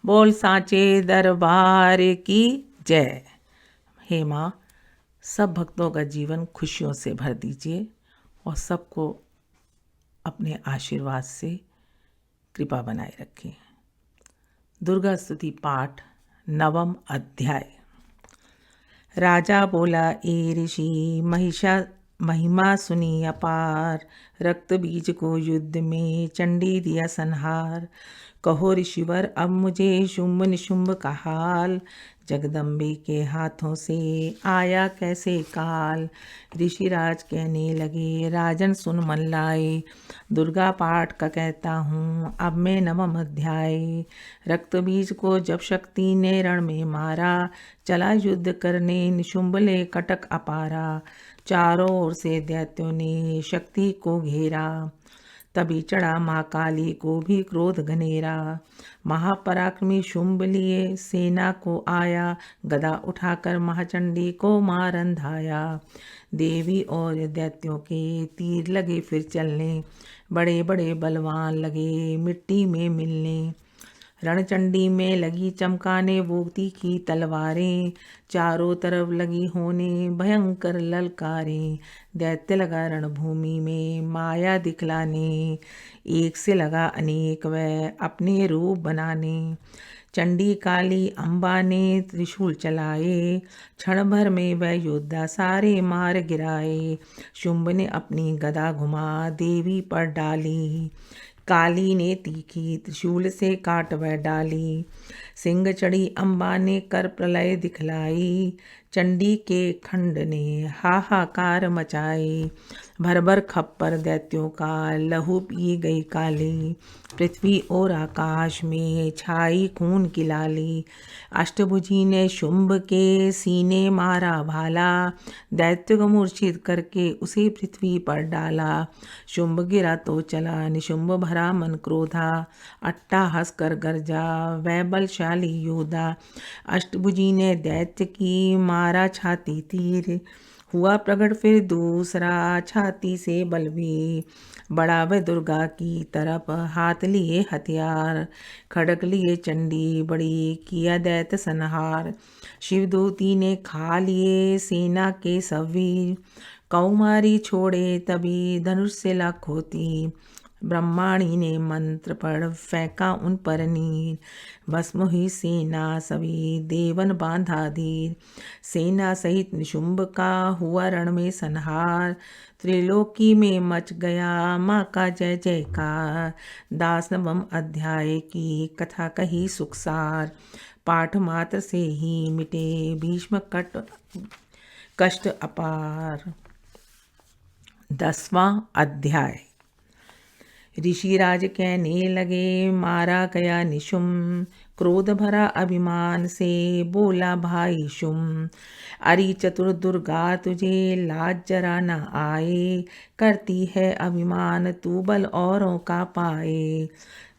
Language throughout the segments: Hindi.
बोल सांचे दरबार की जय। हे माँ, सब भक्तों का जीवन खुशियों से भर दीजिए और सबको अपने आशीर्वाद से कृपा बनाए रखें। दुर्गा स्तुति पाठ, नवम अध्याय। राजा बोला, ए ऋषि, महिमा सुनी अपार, रक्त बीज को युद्ध में चंडी दिया संहार। कहो ऋषिवर, अब मुझे शुंभ निशुंभ का हाल, जगदम्बे के हाथों से आया कैसे काल। ऋषिराज कहने लगे, राजन सुन मन लाए, दुर्गा पाठ का कहता हूँ अब मैं नवम अध्याय। रक्त बीज को जब शक्ति ने रण में मारा, चला युद्ध करने निशुंभ ले कटक अपारा। चारों ओर से दैत्यों ने शक्ति को घेरा, तभी चढ़ा माँ काली को भी क्रोध घनेरा। महापराक्रमी शुंभ लिए सेना को आया, गदा उठाकर महाचंडी को मारन धाया। देवी और दैत्यों के तीर लगे फिर चलने, बड़े बड़े बलवान लगे मिट्टी में मिलने। रणचंडी में लगी चमकाने वो तीखी तलवारें, चारों तरफ लगी होने भयंकर ललकारें। दैत्य लगा रणभूमि में माया दिखलाने, एक से लगा अनेक वह अपने रूप बनाने। चंडी काली अम्बा ने त्रिशूल चलाए, क्षण भर में वह योद्धा सारे मार गिराए। शुंभ ने अपनी गदा घुमा देवी पर डाली, काली ने तीखी त्रिशूल से काट वह डाली। सिंह चढ़ी अम्बा ने कर प्रलय दिखलाई, चंडी के खंड ने हाहाकार मचाए। भर भर खप्पर दैत्यों का लहू पी गई काली, पृथ्वी और आकाश में छाई खून की लाली। अष्टभुजी ने शुंभ के सीने मारा भाला, दैत्य को मूर्छित करके उसे पृथ्वी पर डाला। शुंभ गिरा तो चला निशुंभ भरा मन क्रोधा, अट्टा हंस कर गरजा वह बलशाली योद्धा। अष्टभुजी ने दैत्य की मारा छाती तीर, हुआ प्रकट फिर दूसरा छाती से बलवीर। बड़ा वह दुर्गा की तरफ हाथ लिए हथियार, खड़क लिए चंडी बड़ी किया दैत्य संहार। शिवदूती ने खा लिए सेना के सवीर, कौमारी छोड़े तभी धनुष से लाखों तीर। ब्रह्माणी ने मंत्र पढ़ फेंका उन पर नीर, भस्म हुई सेना सभी देवन बांधा धीर। सेना सहित निशुंभ का हुआ रण में संहार, त्रिलोकी में मच गया माँ का जय जयकार। दास नवम अध्याय की कथा कही सुखसार, पाठ मात्र से ही मिटे भीष्म कष्ट अपार। 10वां अध्याय। ऋषिराज कहने लगे, मारा गया निशुंभ, क्रोध भरा अभिमान से बोला भाई शुंभ। अरि चतुर दुर्गा तुझे लाज जरा न आए, करती है अभिमान तू बल औरों का पाए।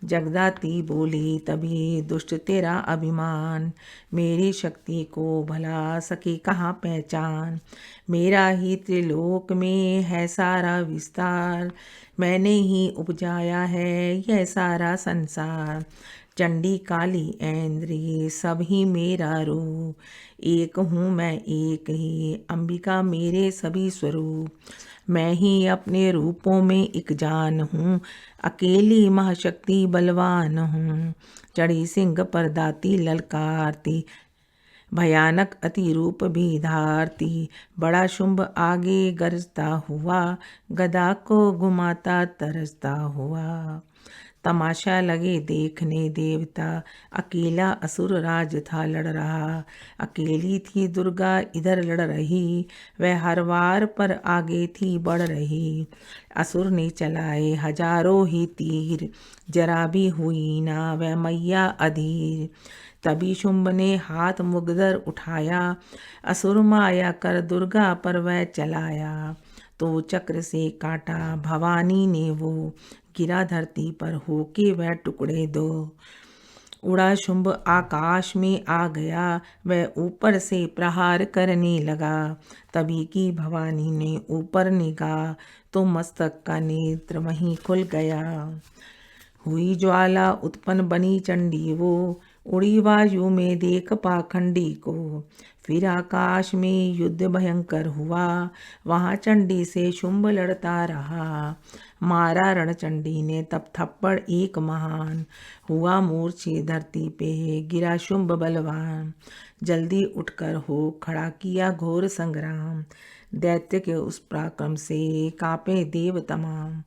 जगदाती बोली तभी दुष्ट तेरा अभिमान, मेरी शक्ति को भला सके कहाँ पहचान। मेरा ही त्रिलोक में है सारा विस्तार, मैंने ही उपजाया है यह सारा संसार। चंडी काली ऐन्द्री सब ही मेरा रूप, एक हूँ मैं एक ही अंबिका मेरे सभी स्वरूप। मैं ही अपने रूपों में एक जान हूँ, अकेली महाशक्ति बलवान हूँ। चढ़ी सिंह पर दाती ललकारती, भयानक अति रूप भी धारती। बड़ा शुंभ आगे गरजता हुआ, गदा को घुमाता तरसता हुआ। तमाशा लगे देखने देवता, अकेला असुर राज था लड़ रहा। अकेली थी दुर्गा इधर लड़ रही, वह हर वार पर आगे थी बढ़ रही। असुर ने चलाए हजारों ही तीर, जरा भी हुई ना वह मैया अधीर। तभी शुंभ ने हाथ मुगदर उठाया, असुर माया कर दुर्गा पर वह चलाया। तो चक्र से काटा भवानी ने वो, गिरा धरती पर होके वह टुकड़े दो। उड़ा शुंभ आकाश में आ गया, वह ऊपर से प्रहार करने लगा। तभी की भवानी ने ऊपर निगाह, तो मस्तक का नेत्र वहीं खुल गया। हुई ज्वाला उत्पन्न बनी चंडी वो, उड़ी वायु में देख पाखंडी को, फिर आकाश में युद्ध भयंकर हुआ, वहाँ चंडी से शुंभ लड़ता रहा। मारा रणचंडी ने तब थप्पड़ एक महान, हुआ मूर्छित धरती पे गिरा शुंभ बलवान। जल्दी उठकर हो खड़ा किया घोर संग्राम, दैत्य के उस पराक्रम से कांपे देव तमाम।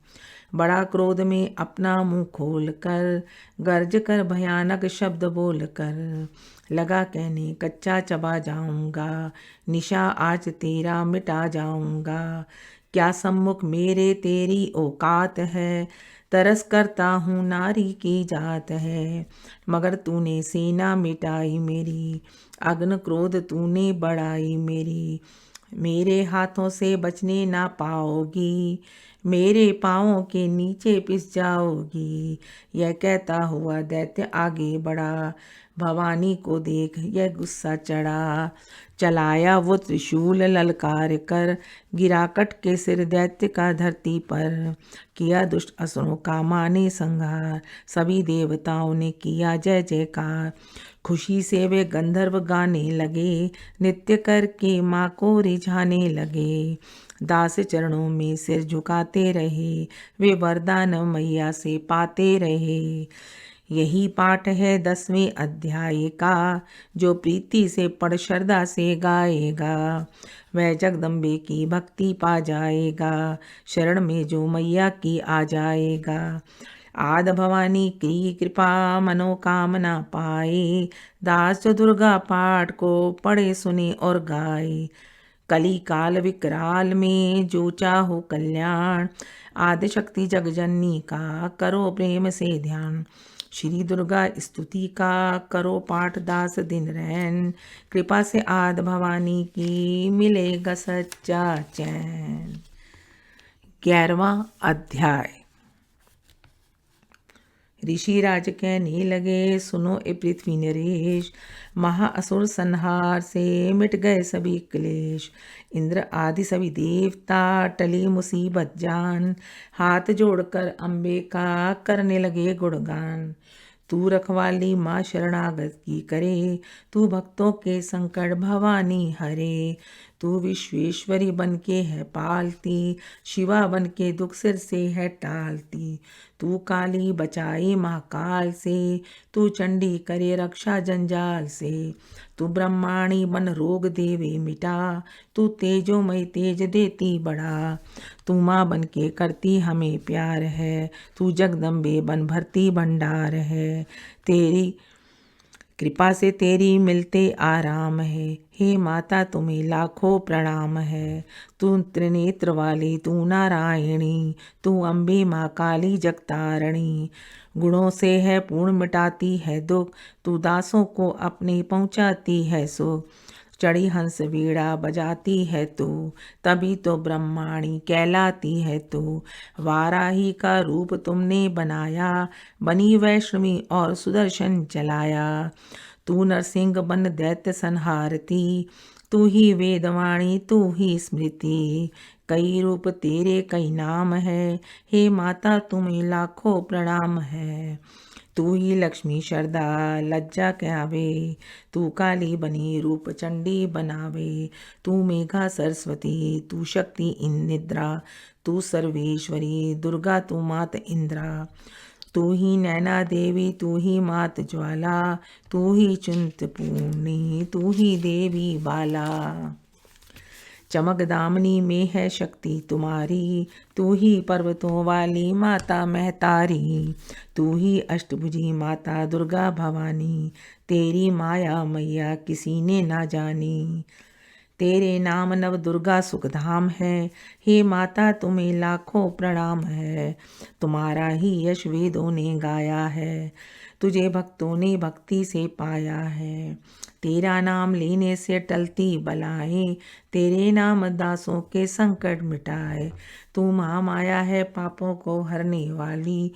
बड़ा क्रोध में अपना मुंह खोल कर, गर्ज कर भयानक शब्द बोल कर, लगा कहने कच्चा चबा जाऊंगा, निशा आज तेरा मिटा जाऊंगा। क्या सम्मुख मेरे तेरी औकात है, तरस करता हूँ नारी की जात है। मगर तूने सेना मिटाई मेरी, अग्न क्रोध तूने बढ़ाई मेरी। मेरे हाथों से बचने ना पाओगी, मेरे पाँवों के नीचे पिस जाओगी। यह कहता हुआ दैत्य आगे बढ़ा, भवानी को देख यह गुस्सा चढ़ा। चलाया वो त्रिशूल ललकार कर, गिरा कट के सिर दैत्य का धरती पर। किया दुष्ट असुरों का माने संहार, सभी देवताओं ने किया जय जयकार। खुशी से वे गंधर्व गाने लगे, नृत्य करके माँ को रिझाने लगे। दास चरणों में सिर झुकाते रहे, वे वरदान मैया से पाते रहे। यही पाठ है 10वें अध्याय का, जो प्रीति से पढ़ श्रद्धा से गाएगा, वह जगदम्बे की भक्ति पा जाएगा। शरण में जो मैया की आ जाएगा, आद भवानी की कृपा मनोकामना पाए। दास दुर्गा पाठ को पढ़े सुने और गाए, कली काल विकराल में जो चाहो कल्याण। आदिशक्ति जगजननी का करो प्रेम से ध्यान, श्री दुर्गा स्तुति का करो पाठ दास दिन रैन। कृपा से आद भवानी की मिलेगा सच्चा चैन। 11वां अध्याय। ऋषिराज कहने लगे, सुनो ए पृथ्वी नरेश, महाअसुर संहार से मिट गए सभी क्लेश। इंद्र आदि सभी देवता टली मुसीबत जान, हाथ जोड़कर अम्बे का करने लगे गुणगान। तू रखवाली माँ शरणागत की करे, तू भक्तों के संकट भवानी हरे। तू विश्वेश्वरी बन के है पालती, शिवा बन के दुख सिर से है टालती। तू काली बचाई महाकाल से, तू चंडी करे रक्षा जंजाल से। तू ब्रह्माणी बन रोग देवे मिटा, तू तेजोमय तेज देती बढ़ा। तू माँ बन के करती हमें प्यार है, तू जगदम्बे बन भरती भंडार है। तेरी कृपा से तेरी मिलते आराम है, हे माता तुम्हें लाखों प्रणाम है। तू त्रिनेत्र वाली तू नारायणी, तू अम्बे माँ काली जगतारणी। गुणों से है पूर्ण मिटाती है दुख, तू दासों को अपने पहुँचाती है सुख। चढ़ी हंस वीणा बजाती है तू, तभी तो ब्रह्माणी कहलाती है तू। वाराही का रूप तुमने बनाया, बनी वैष्णवी और सुदर्शन चलाया। तू नरसिंह बन दैत्य संहारती, तू ही वेदवाणी तू ही स्मृति। कई रूप तेरे कई नाम है, हे माता तुम्हें लाखों प्रणाम है। तू ही लक्ष्मी शारदा लज्जा कहवे, तू काली बनी रूप चंडी बनावे। तू मेघा सरस्वती तू शक्ति इन निद्रा, तू सर्वेश्वरी दुर्गा तू मात इंद्रा। तू ही नैना देवी तू ही मात ज्वाला, तू ही चिंतपूर्णी तू ही देवी बाला। चमक दामनी में है शक्ति तुम्हारी, तू ही पर्वतों वाली माता महतारी। तू ही अष्टभुजी माता दुर्गा भवानी, तेरी माया मैया किसी ने ना जानी। तेरे नाम नव दुर्गा सुखधाम है, हे माता तुम्हें लाखों प्रणाम है। तुम्हारा ही यश वेदों ने गाया है, तुझे भक्तों ने भक्ति से पाया है। तेरा नाम लेने से टलती बलाएं, तेरे नाम दासों के संकट मिटाए। तू महामाया है पापों को हरने वाली,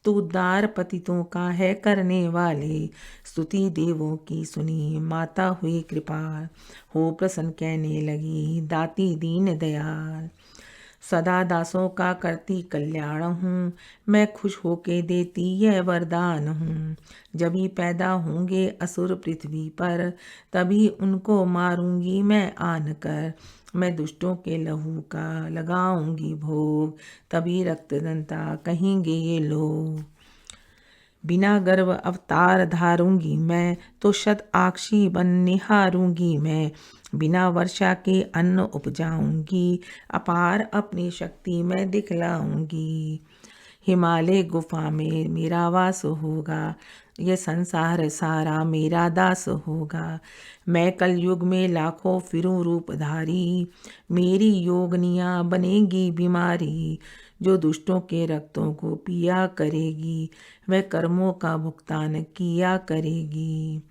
तू उद्धार पतितों का है करने वाली। स्तुति देवों की सुनी माता हुई कृपाल, हो प्रसन्न कहने लगी दाती दीन दयाल। सदा दासों का करती कल्याण हूँ, मैं खुश होके देती यह वरदान हूँ। जभी पैदा होंगे असुर पृथ्वी पर, तभी उनको मारूंगी मैं आन कर। मैं दुष्टों के लहू का लगाऊंगी भोग, तभी रक्तदंता कहेंगे ये लोग। बिना गर्व अवतार धारूंगी मैं, तो शत आक्षी बन निहारूंगी मैं। बिना वर्षा के अन्न उपजाऊंगी, अपार अपनी शक्ति मैं दिखलाऊंगी। हिमालय गुफा में मेरा वास होगा, ये संसार सारा मेरा दास होगा। मैं कलयुग में लाखों फिरूं रूपधारी, मेरी योगनियाँ बनेगी बीमारी। जो दुष्टों के रक्तों को पिया करेगी, वह कर्मों का भुगतान किया करेगी।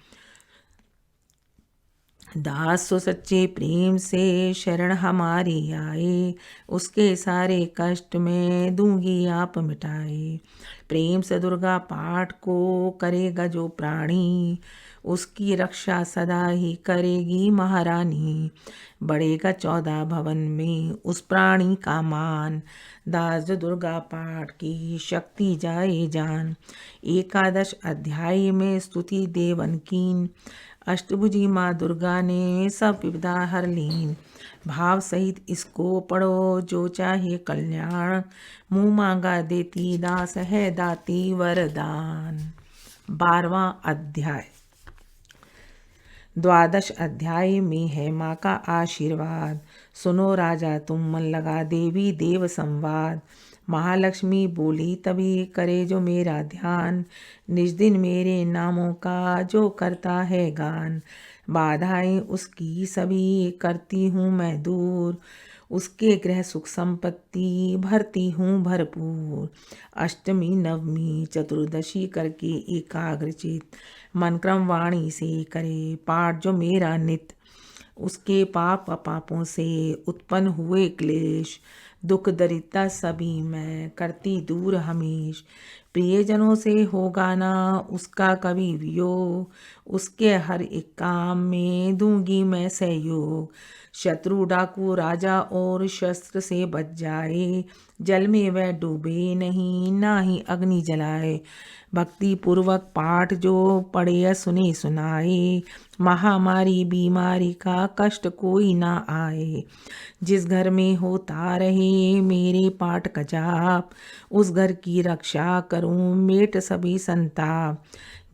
दास सो सच्चे प्रेम से शरण हमारी आए, उसके सारे कष्ट में दूंगी आप मिटाए। प्रेम से दुर्गा पाठ को करेगा जो प्राणी, उसकी रक्षा सदा ही करेगी महारानी। बढ़ेगा 14 भवन में उस प्राणी का मान, दास जो दुर्गा पाठ की शक्ति जाए जान। एकादश अध्याय में स्तुति देवन कीन, अष्टभुजी माँ दुर्गा ने सब विपदा हर लीन। भाव सहित इसको पढ़ो जो चाहे कल्याण, मुँह मांगा देती दास है दाती वरदान। 12वां अध्याय। द्वादश अध्याय में है माँ का आशीर्वाद। सुनो राजा तुम मन लगा देवी देव संवाद। महालक्ष्मी बोली तभी करे जो मेरा ध्यान, निज दिन मेरे नामों का जो करता है गान। बाधाएं उसकी सभी करती हूँ मैं दूर, उसके गृह सुख संपत्ति भरती हूँ भरपूर। अष्टमी नवमी चतुर्दशी करके एकाग्रचित, मन क्रम वाणी से करे पाठ जो मेरा नित। उसके पाप पापों से उत्पन्न हुए क्लेश, दुख दरिद्रता सभी मैं करती दूर हमेश। प्रियजनों से होगा ना उसका कभी वियोग, उसके हर एक काम में दूंगी मैं सहयोग। शत्रु डाकू राजा और शस्त्र से बच जाए, जल में वह डूबे नहीं ना ही अग्नि जलाए। भक्ति पूर्वक पाठ जो पढ़े सुने सुनाए, महामारी बीमारी का कष्ट कोई ना आए। जिस घर में होता रहे मेरे पाठ का जाप, उस घर की रक्षा करूं मेट सभी संताप।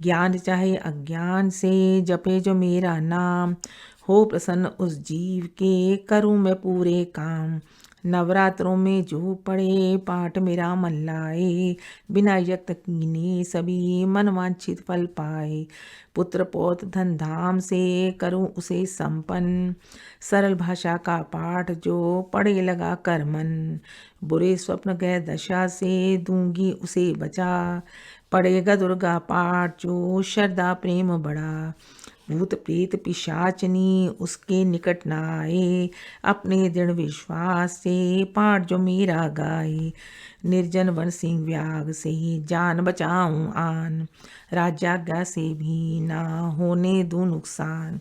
ज्ञान चाहे अज्ञान से जपे जो मेरा नाम, हो प्रसन्न उस जीव के करूं मैं पूरे काम। नवरात्रों में जो पढ़े पाठ मेरा मन लाए, बिना यत्न कीने सभी मनवांछित फल पाए। पुत्र पौत्र धन धाम से करूं उसे संपन्न, सरल भाषा का पाठ जो पढ़े लगा कर मन। बुरे स्वप्न गए दशा से दूंगी उसे बचा, पढ़ेगा दुर्गा पाठ जो श्रद्धा प्रेम बढ़ा। भूत प्रेत पिशाचनी उसके निकट न आए, अपने दृढ़ विश्वास से पाठ जो मेरा गाए। निर्जन वन सिंह व्याग से जान बचाऊं आन, राज्याज्ञा से भी ना होने दूं नुकसान।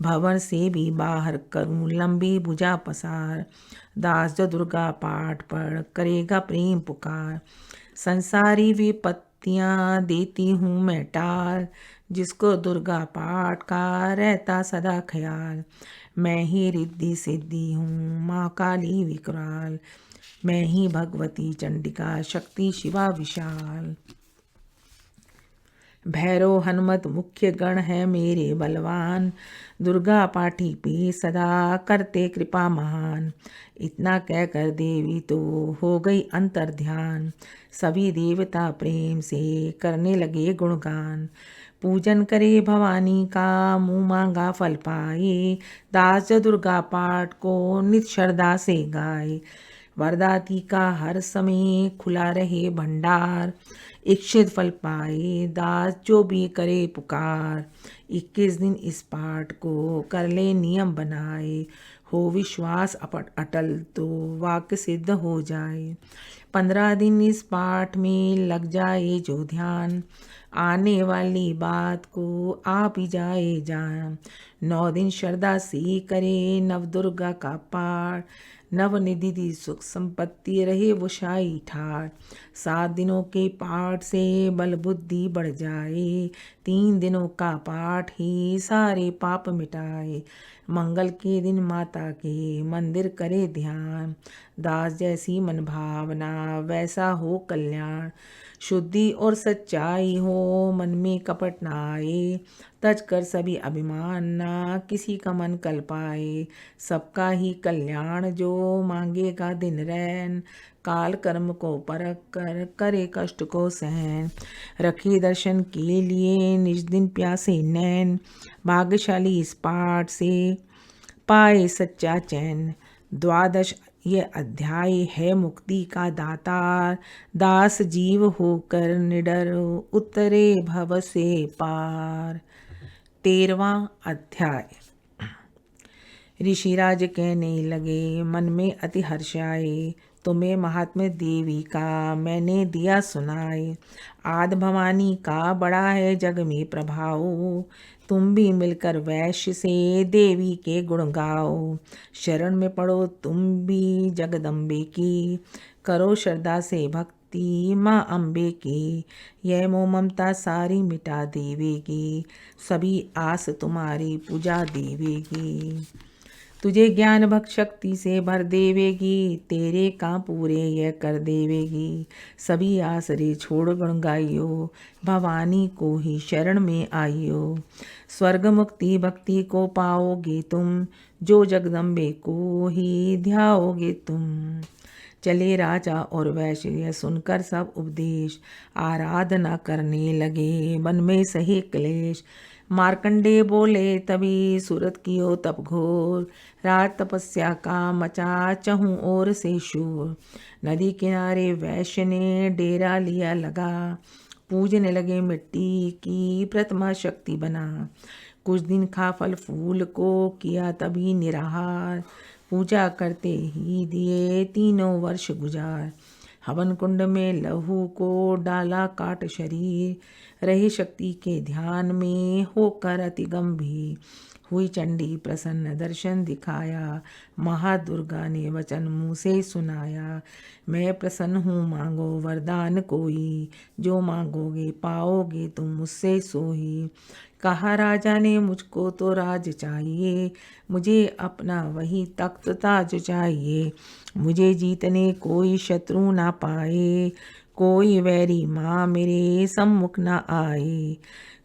भवन से भी बाहर करूं लंबी भुजा पसार, दास जो दुर्गा पाठ पढ़ करेगा प्रेम पुकार। संसारी विपत्तियां देती हूँ मैं टाल, जिसको दुर्गा पाठ का रहता सदा ख्याल। मैं ही रिद्धि सिद्धि हूँ माँ काली विकराल, मैं ही भगवती चंडिका शक्ति शिवा विशाल। भैरव हनुमत मुख्य गण है मेरे बलवान, दुर्गा पाठी पे सदा करते कृपा महान। इतना कहकर देवी तो हो गई अंतर ध्यान, सभी देवता प्रेम से करने लगे गुणगान। पूजन करे भवानी का मुँह मांगा फल पाए, दास दुर्गा पाठ को नित श्रद्धा से गाए। वरदाती का हर समय खुला रहे भंडार, इच्छित फल पाए दास जो भी करे पुकार। 21 दिन इस पाठ को कर ले नियम बनाए, हो विश्वास अटल तो वाक्य सिद्ध हो जाए। 15 दिन इस पाठ में लग जाए जो ध्यान, आने वाली बात को आप ही जाए जान। 9 दिन श्रद्धा से करे नव दुर्गा का पाठ, नवनिधि दी सुख संपत्ति रहे वो शाही ठाट। 7 दिनों के पाठ से बल बुद्धि बढ़ जाए, 3 दिनों का पाठ ही सारे पाप मिटाए। मंगल के दिन माता के मंदिर करे ध्यान, दास जैसी मन भावना वैसा हो कल्याण। शुद्धि और सच्चाई हो मन में कपट ना आए, तज कर सभी अभिमान ना किसी का मन कल पाए। सबका ही कल्याण जो मांगेगा दिन रैन, काल कर्म को परख कर करे कष्ट को सहन। रखे दर्शन के लिए निज दिन प्यासे नैन, भाग्यशाली इस पाठ से पाए सच्चा चैन। 12 ये अध्याय है मुक्ति का दातार, दास जीव होकर निडर उतरे भव से पार। 13वां अध्याय। ऋषिराज कहने लगे मन में अति हर्ष आए, तुम्हें महात्म्य देवी का मैंने दिया सुनाए। आदि भवानी का बड़ा है जग में प्रभाव, तुम भी मिलकर वैश्य से देवी के गुण गाओ। शरण में पड़ो तुम भी जगदम्बे की, करो श्रद्धा से भक्ति माँ अम्बे की। यह मोह ममता सारी मिटा देवेगी, सभी आस तुम्हारी पूजा देवेगी। तुझे ज्ञान भक्त शक्ति से भर देवेगी, तेरे काम पूरे यह कर देवेगी। सभी आसरे छोड़ गुण गाइयो, भवानी को ही शरण में आइयो। स्वर्ग मुक्ति भक्ति को पाओगे तुम, जो जगदम्बे को ही ध्याओगे तुम। चले राजा और वैश्य यह सुनकर सब उपदेश, आराधना करने लगे मन में सही क्लेश। मार्कंडे बोले तभी सूरत कियो तप घोर, राज तपस्या का मचा चहूँ ओर से शोर। नदी किनारे वैश्य ने डेरा लिया लगा, पूजने लगे मिट्टी की प्रतिमा शक्ति बना। कुछ दिन खा फल फूल को किया तभी निराहार, पूजा करते ही दिए 3 वर्ष गुजार। हवन कुंड में लहू को डाला काट शरीर, रहे शक्ति के ध्यान में होकर अति गंभीर। हुई चंडी प्रसन्न दर्शन दिखाया, महादुर्गा ने वचन मुँह से सुनाया। मैं प्रसन्न हूँ मांगो वरदान कोई, जो मांगोगे पाओगे तुम मुझसे सोई। कहा राजा ने मुझको तो राज चाहिए, मुझे अपना वही तख्त ताज चाहिए। मुझे जीतने कोई शत्रु ना पाए, कोई वैरी माँ मेरे सम्मुख ना आए।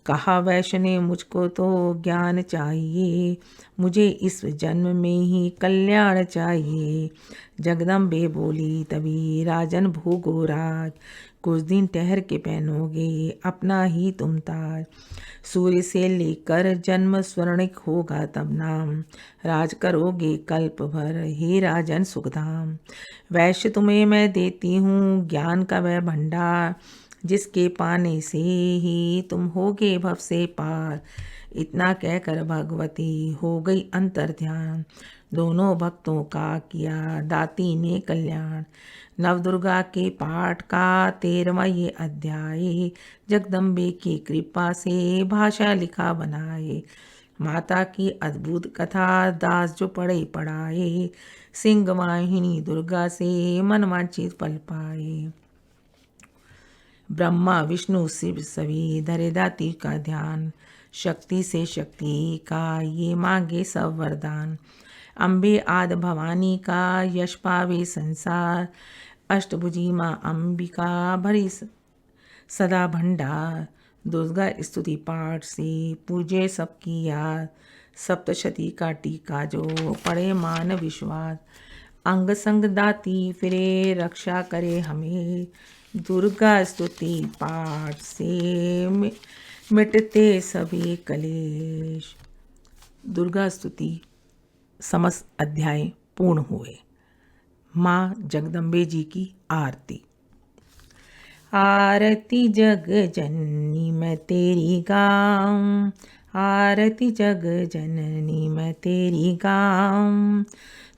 कहा वैश्य ने मुझको तो ज्ञान चाहिए, मुझे इस जन्म में ही कल्याण चाहिए। जगदम्बे बोली तभी राजन भोगो राज, कुछ दिन ठहर के पहनोगे अपना ही तुम ताज। सूर्य से लेकर जन्म स्वर्णिक होगा तब नाम, राज करोगे कल्प भर हे राजन सुखधाम। वैश्य तुम्हें मैं देती हूँ ज्ञान का वह भंडार, जिसके पाने से ही तुम होगे भव से पार। इतना कहकर भगवती हो गई अंतर ध्यान, दोनों भक्तों का किया दाती ने कल्याण। नवदुर्गा के पाठ का 13वां ये अध्याय, जगदम्बे की कृपा से भाषा लिखा बनाए। माता की अद्भुत कथा दास जो पढ़े पढ़ाए, सिंह वाहिनी दुर्गा से मनवांछित फल पाए। ब्रह्मा विष्णु शिव सभी धरे दाती का ध्यान, शक्ति से शक्ति का ये मांगे सब वरदान। अम्बे आदि भवानी का यश पावे संसार, अष्टभुजी माँ अंबिका भरी सदा भंडार। दुर्गा स्तुति पाठ से पूजे सबकी याद, सप्तशती का टीका जो पढ़े मान विश्वास। अंग संग दाती फिरे रक्षा करे हमें, दुर्गा स्तुति पाठ से मिटते सभी कलेश। दुर्गा स्तुति समस्त अध्याय पूर्ण हुए। माँ जगदम्बे जी की आरती। आरती जग जननी मैं तेरी गाऊं, आरती जग जननी मैं तेरी गाऊं।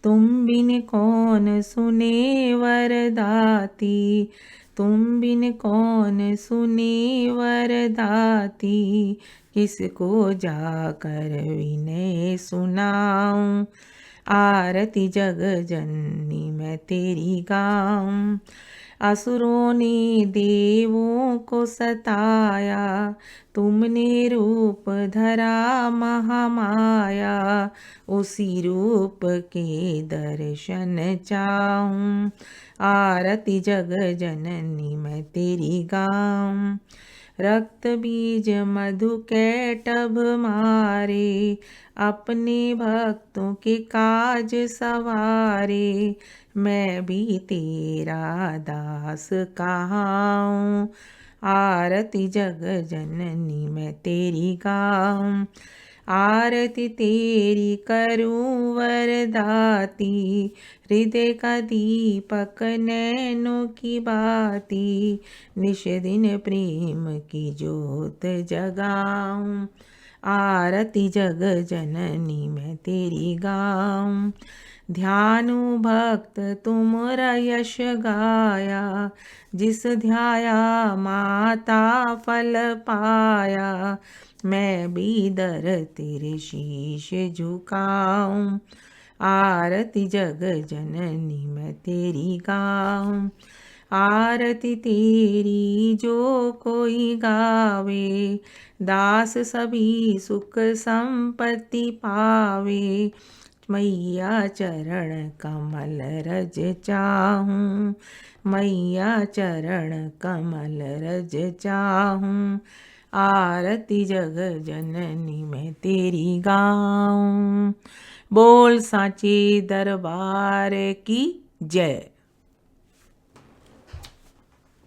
तुम बिन कौन सुने वरदाती, तुम बिन कौन सुने वरदाती। किसको जाकर विनय सुनाऊं, आरती जग जननी मैं तेरी गाऊं। असुरों ने देवों को सताया, तुमने रूप धरा महामाया। उसी रूप के दर्शन चाहूं। आरती जग जननी मैं तेरी गाऊं। रक्त बीज मधु कैटभ मारे, अपने भक्तों के काज सवारे। मैं भी तेरा दास कहाऊं। आरती जग जननी मैं तेरी गाऊं। आरती तेरी करूं वरदाती, हृदय का दीपक नैनों की बाती। निश दिन प्रेम की ज्योत जगाऊं। आरती जग जननी मैं तेरी गाऊं। ध्यानु भक्त तुमरा यश गाया, जिस ध्याया माता फल पाया। मैं भी दर तेरे शीश झुकाऊं। आरती जग जननी मैं तेरी गाऊं। आरती तेरी जो कोई गावे, दास सभी सुख संपत्ति पावे। मैया चरण कमल रज चाहूं। मैया चरण कमल रज चाहूं। आरती जग जननी मैं तेरी गाऊं। बोल सांचे दरबार की जय।